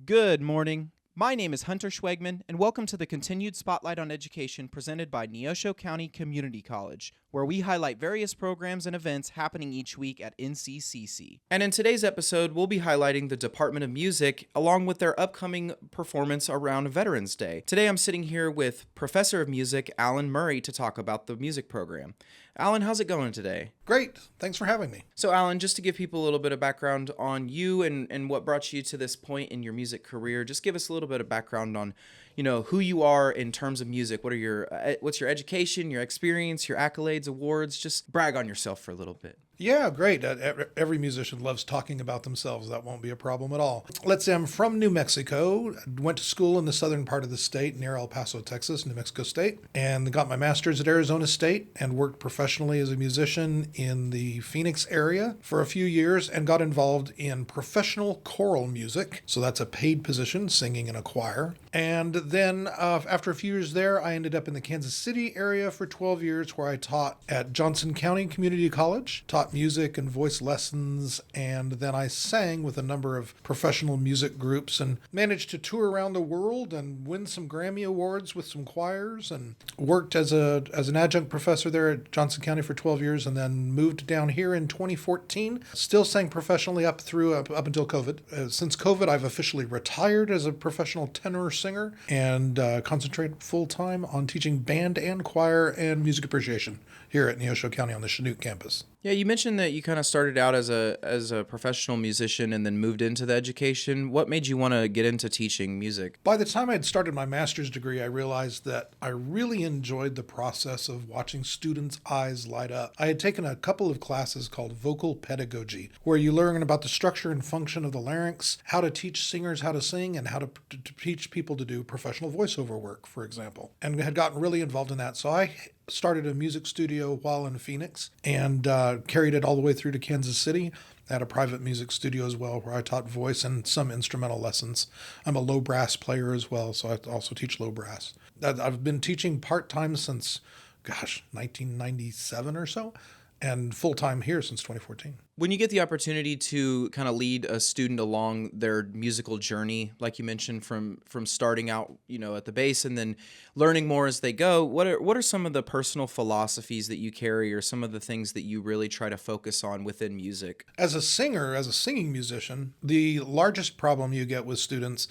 Good morning. My name is Hunter Schwegman, and welcome to the continued Spotlight on Education presented by Neosho County Community College, where we highlight various programs and events happening each week at NCCC. And in today's episode, we'll be highlighting the Department of Music along with their upcoming performance around Veterans Day. Today I'm sitting here with Professor of Music Alan Murray to talk about the music program. Alan, how's it going today? Great. Thanks for having me. So, Alan, just to give people a little bit of background on you and what brought you to this point in your music career, just give us a little bit of background on, who you are in terms of music. What's your education, your experience, your accolades, awards? Just brag on yourself for a little bit. Yeah, great. Every musician loves talking about themselves. That won't be a problem at all. Let's say I'm from New Mexico. Went to school in the southern part of the state near El Paso, Texas, New Mexico State, and got my master's at Arizona State and worked professionally as a musician in the Phoenix area for a few years and got involved in professional choral music. So that's a paid position, singing in a choir. And then after a few years there, I ended up in the Kansas City area for 12 years where I taught at Johnson County Community College, taught music and voice lessons, and then I sang with a number of professional music groups and managed to tour around the world and win some Grammy Awards with some choirs, and worked as an adjunct professor there at Johnson County for 12 years, and then moved down here in 2014. Still sang professionally up until COVID. Since COVID, I've officially retired as a professional tenor singer and concentrate full-time on teaching band and choir and music appreciation here at Neosho County on the Chinook campus. Yeah, you mentioned that you kind of started out as a professional musician and then moved into the education. What made you want to get into teaching music? By the time I had started my master's degree, I realized that I really enjoyed the process of watching students' eyes light up. I had taken a couple of classes called vocal pedagogy, where you learn about the structure and function of the larynx, how to teach singers how to sing, and how to teach people to do professional voiceover work, for example, and had gotten really involved in that. So I started a music studio while in Phoenix and carried it all the way through to Kansas City. I had a private music studio as well where I taught voice and some instrumental lessons. I'm a low brass player as well, so I also teach low brass. I've been teaching part-time since, 1997 or so, and full-time here since 2014. When you get the opportunity to kind of lead a student along their musical journey, like you mentioned, from starting out, at the base and then learning more as they go, what are some of the personal philosophies that you carry or some of the things that you really try to focus on within music? As a singing musician, the largest problem you get with students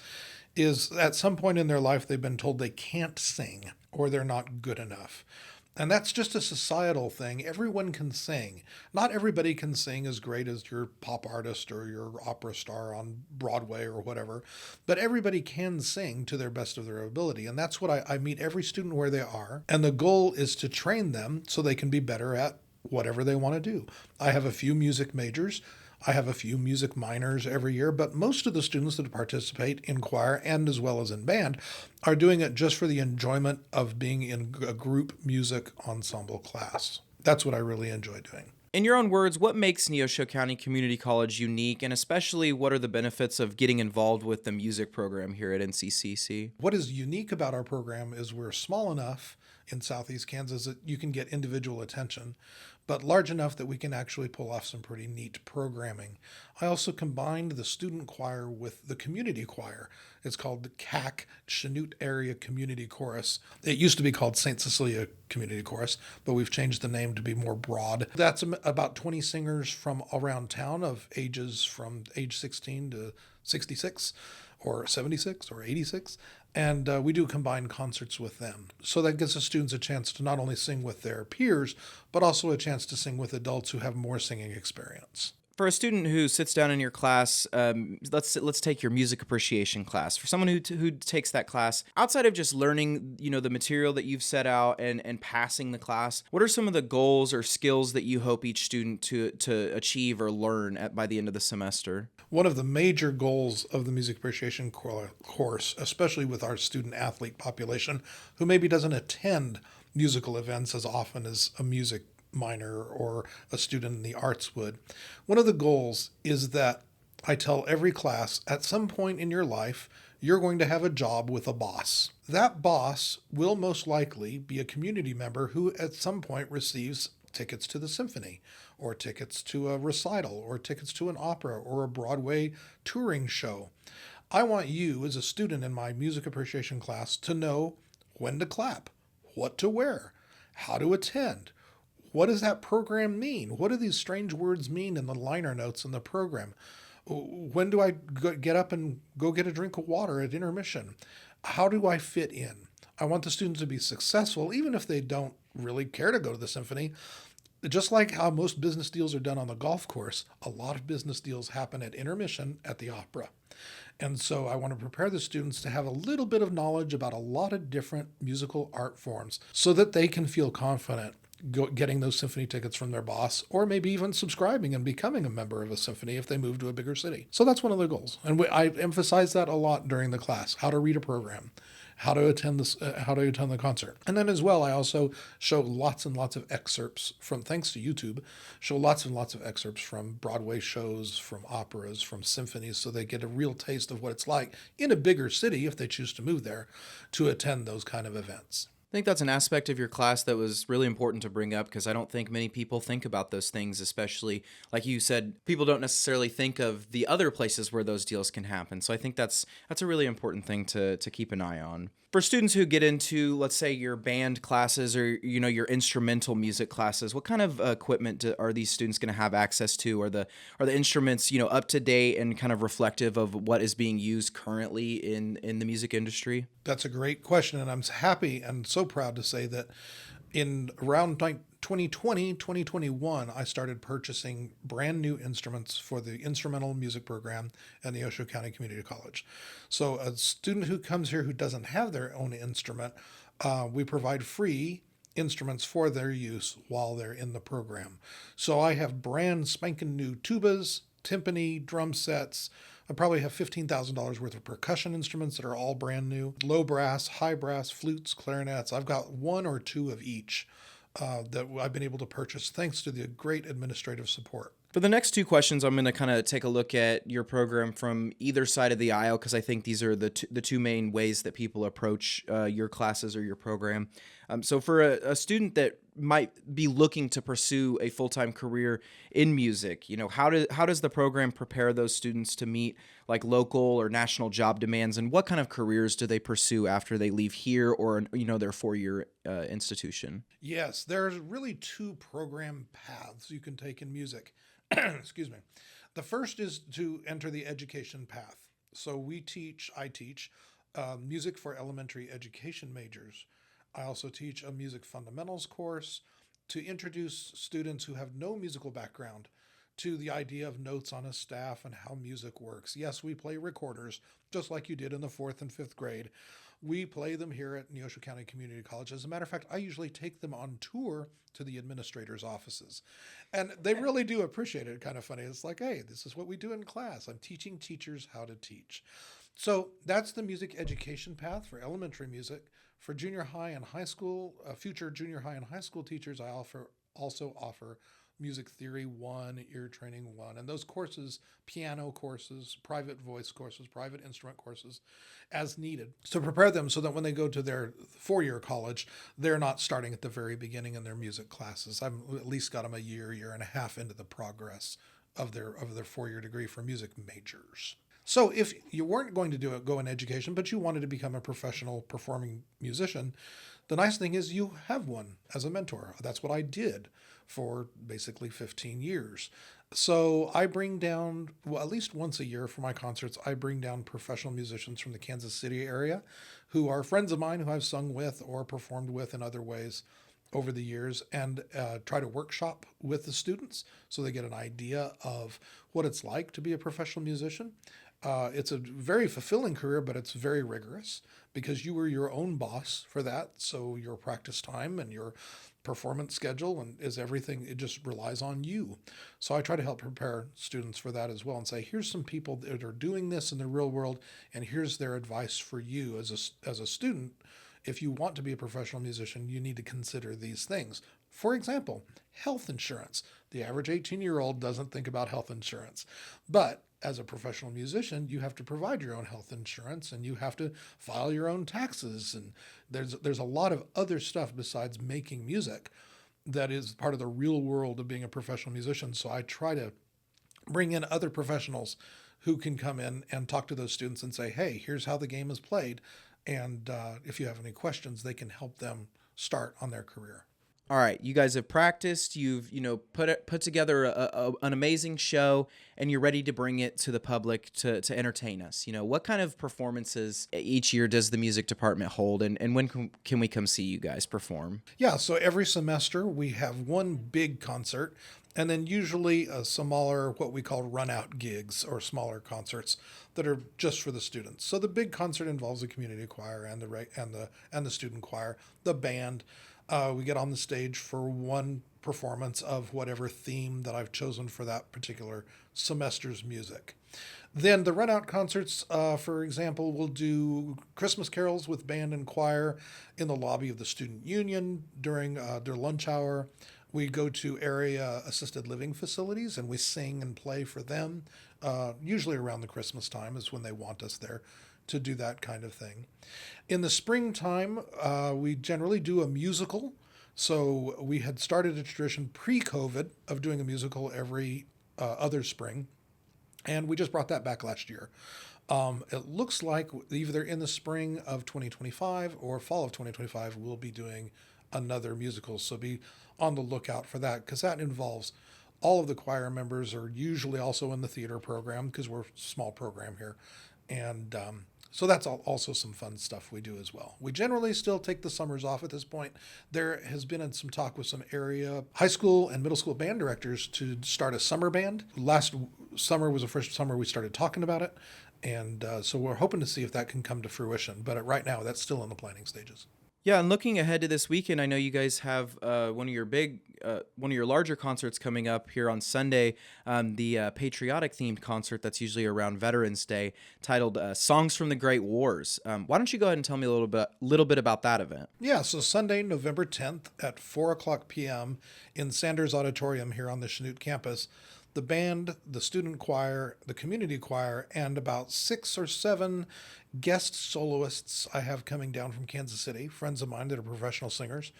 is at some point in their life they've been told they can't sing or they're not good enough. And that's just a societal thing. Everyone can sing. Not everybody can sing as great as your pop artist or your opera star on Broadway or whatever, but everybody can sing to their best of their ability. And that's what I meet every student where they are. And the goal is to train them so they can be better at whatever they want to do. I have a few music majors. I have a few music minors every year, but most of the students that participate in choir and as well as in band are doing it just for the enjoyment of being in a group music ensemble class. That's what I really enjoy doing. In your own words, what makes Neosho County Community College unique, and especially what are the benefits of getting involved with the music program here at NCCC? What is unique about our program is we're small enough in Southeast Kansas that you can get individual attention, but large enough that we can actually pull off some pretty neat programming. I also combined the student choir with the community choir. It's called the CAC, Chinook Area Community Chorus. It used to be called St. Cecilia Community Chorus, but we've changed the name to be more broad. That's about 20 singers from around town of ages from age 16 to 66 or 76 or 86. And we do combined concerts with them. So that gives the students a chance to not only sing with their peers, but also a chance to sing with adults who have more singing experience. For a student who sits down in your class, let's take your music appreciation class. For someone who takes that class, outside of just learning, the material that you've set out and passing the class, what are some of the goals or skills that you hope each student to achieve or learn by the end of the semester? One of the major goals of the music appreciation course, especially with our student athlete population, who maybe doesn't attend musical events as often as a music minor or a student in the arts would. One of the goals is that I tell every class at some point in your life, you're going to have a job with a boss. That boss will most likely be a community member who at some point receives tickets to the symphony or tickets to a recital or tickets to an opera or a Broadway touring show. I want you as a student in my music appreciation class to know when to clap, what to wear, how to attend. What does that program mean? What do these strange words mean in the liner notes in the program? When do I get up and go get a drink of water at intermission? How do I fit in? I want the students to be successful, even if they don't really care to go to the symphony. Just like how most business deals are done on the golf course, a lot of business deals happen at intermission at the opera. And so I want to prepare the students to have a little bit of knowledge about a lot of different musical art forms so that they can feel confident getting those symphony tickets from their boss, or maybe even subscribing and becoming a member of a symphony if they move to a bigger city. So that's one of the goals. And I emphasize that a lot during the class, how to read a program, how to attend the concert. And then as well, I also show lots and lots of excerpts from, thanks to YouTube, show lots and lots of excerpts from Broadway shows, from operas, from symphonies, so they get a real taste of what it's like in a bigger city, if they choose to move there, to attend those kind of events. I think that's an aspect of your class that was really important to bring up, because I don't think many people think about those things, especially, like you said, people don't necessarily think of the other places where those deals can happen. So I think that's a really important thing to keep an eye on. For students who get into, let's say, your band classes or, your instrumental music classes, what kind of equipment are these students going to have access to? Are the instruments, up to date and kind of reflective of what is being used currently in the music industry? That's a great question, and I'm happy and so proud to say that in around 2020, 2021, I started purchasing brand new instruments for the instrumental music program at Neosho County Community College. So a student who comes here who doesn't have their own instrument, we provide free instruments for their use while they're in the program. So I have brand spanking new tubas, timpani, drum sets. I probably have $15,000 worth of percussion instruments that are all brand new. Low brass, high brass, flutes, clarinets. I've got one or two of each that I've been able to purchase thanks to the great administrative support. For the next two questions, I'm going to kind of take a look at your program from either side of the aisle, because I think these are the two main ways that people approach your classes or your program. So for a student that might be looking to pursue a full-time career in music, how does the program prepare those students to meet like local or national job demands, and what kind of careers do they pursue after they leave here or their four-year institution? Yes, there's really two program paths you can take in music. Excuse me. The first is to enter the education path. So I teach music for elementary education majors. I also teach a music fundamentals course to introduce students who have no musical background to the idea of notes on a staff and how music works. Yes, we play recorders, just like you did in the 4th and 5th grade. We play them here at Neosho County Community College. As a matter of fact, I usually take them on tour to the administrators' offices. And they really do appreciate it. Kind of funny. It's like, hey, this is what we do in class. I'm teaching teachers how to teach. So that's the music education path for elementary music. For junior high and high school, future junior high and high school teachers, I also offer Music Theory 1, Ear Training 1, and those courses, piano courses, private voice courses, private instrument courses, as needed, to prepare them so that when they go to their four-year college, they're not starting at the very beginning in their music classes. I've at least got them a year and a half into the progress of their four-year degree for music majors. So if you weren't going to go in education, but you wanted to become a professional performing musician, the nice thing is you have one as a mentor. That's what I did for basically 15 years. So I bring down, at least once a year for my concerts, I bring down professional musicians from the Kansas City area who are friends of mine who I've sung with or performed with in other ways over the years, and try to workshop with the students so they get an idea of what it's like to be a professional musician. It's a very fulfilling career, but it's very rigorous because you were your own boss for that. So your practice time and your performance schedule and is everything, it just relies on you. So I try to help prepare students for that as well and say, here's some people that are doing this in the real world, and here's their advice for you as a student. If you want to be a professional musician, you need to consider these things. For example, health insurance. The average 18-year-old doesn't think about health insurance, but as a professional musician, you have to provide your own health insurance and you have to file your own taxes. And there's a lot of other stuff besides making music that is part of the real world of being a professional musician. So I try to bring in other professionals who can come in and talk to those students and say, hey, here's how the game is played. And if you have any questions, they can help them start on their career. All right, you guys have practiced. You've put together an amazing show, and you're ready to bring it to the public to entertain us. What kind of performances each year does the music department hold, and when can we come see you guys perform? Yeah, so every semester we have one big concert, and then usually a smaller, what we call run-out gigs or smaller concerts that are just for the students. So the big concert involves the community choir and the student choir, the band. We get on the stage for one performance of whatever theme that I've chosen for that particular semester's music. Then the run-out concerts, for example, we'll do Christmas carols with band and choir in the lobby of the student union during their lunch hour. We go to area assisted living facilities and we sing and play for them. Usually around the Christmas time is when they want us there to do that kind of thing. In the springtime, we generally do a musical. So we had started a tradition pre-COVID of doing a musical every other spring, and we just brought that back last year. It looks like either in the spring of 2025 or fall of 2025, we'll be doing another musical. So be on the lookout for that, because that involves all of the choir members are usually also in the theater program, because we're a small program here. And so that's also some fun stuff we do as well. We generally still take the summers off at this point. There has been some talk with some area high school and middle school band directors to start a summer band. Last summer was the first summer we started talking about it. And so we're hoping to see if that can come to fruition. But right now, that's still in the planning stages. Yeah, and looking ahead to this weekend, I know you guys have one of your larger concerts coming up here on Sunday, the patriotic themed concert that's usually around Veterans Day, titled "Songs from the Great Wars." Why don't you go ahead and tell me a little bit about that event? Yeah, so Sunday, November 10th at 4:00 p.m. in Sanders Auditorium here on the Chanute campus. The band, the student choir, the community choir, and about 6 or 7 guest soloists I have coming down from Kansas City, friends of mine that are professional singers.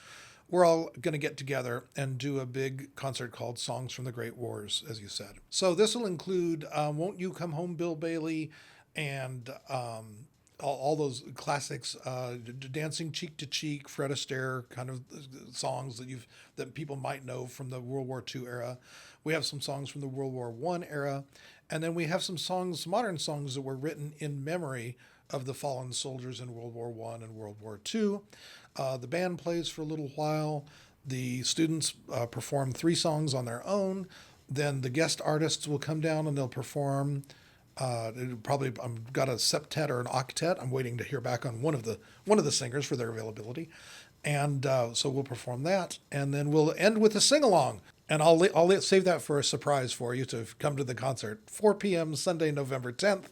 We're all going to get together and do a big concert called Songs from the Great Wars, as you said. So this will include Won't You Come Home, Bill Bailey, and all those classics, Dancing Cheek to Cheek, Fred Astaire kind of songs that people might know from the World War II era. We have some songs from the World War I era, and then we have some songs, modern songs that were written in memory of the fallen soldiers in World War I and World War II. The band plays for a little while. The students perform 3 songs on their own. Then the guest artists will come down and they'll perform. I've got a septet or an octet. I'm waiting to hear back on one of the singers for their availability, and so we'll perform that, and then we'll end with a sing along. And I'll save that for a surprise for you to come to the concert. 4 p.m. Sunday, November 10th,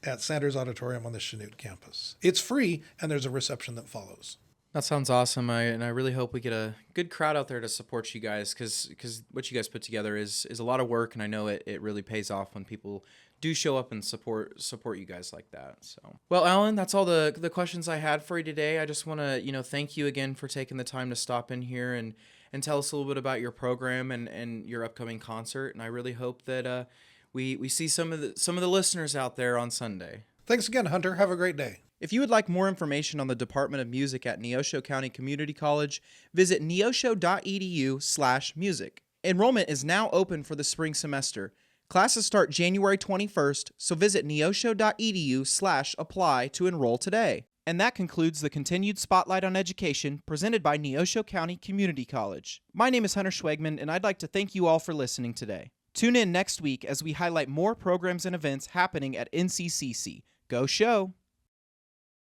at Sanders Auditorium on the Chanute campus. It's free, and there's a reception that follows. That sounds awesome. I really hope we get a good crowd out there to support you guys, because what you guys put together is a lot of work, and I know it really pays off when people do show up and support you guys like that. So, well, Alan, that's all the questions I had for you today. I just want to thank you again for taking the time to stop in here and tell us a little bit about your program and your upcoming concert. And I really hope that we see some of the listeners out there on Sunday. Thanks again, Hunter. Have a great day. If you would like more information on the Department of Music at Neosho County Community College, visit neosho.edu/music. Enrollment is now open for the spring semester. Classes start January 21st, so visit neosho.edu/apply to enroll today. And that concludes the Continued Spotlight on Education presented by Neosho County Community College. My name is Hunter Schwegman, and I'd like to thank you all for listening today. Tune in next week as we highlight more programs and events happening at NCCC. Go Show!